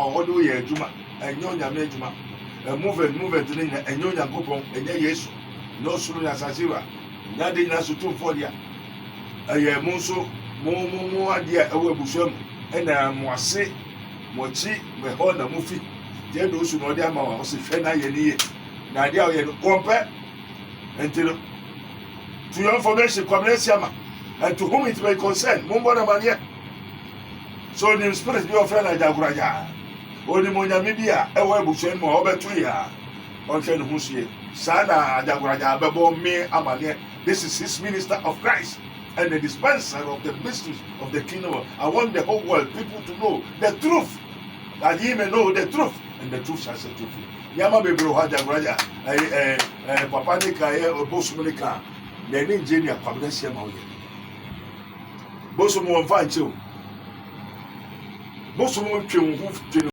or do ye juma and yonya mejuma movement in and yonya gopon and yes no sooner as Azira Nadina Sutu Fodia a monso more dear away busham and Moise Mochi Mehona Mufi then those who know their mama was a fena ye Nadia yen compare until to your information Commerciama and to whom it may concern Mumbona Mania. So the spirit be of Ajaguraja. Only Monyamibia, a web busham or over 2 years. On Ken Husie, Sana Ajaguraja, Babo me Amania. This is his minister of Christ and the dispenser of the mysteries of the kingdom. I want the whole world, people to know the truth, that ye may know the truth, and the truth shall set you free. Yama be bro Ajaguraja, Papa Nika, or Bosmonica, the engineer, Pablesia Mauye. Bosomo and Fancho. Bosomo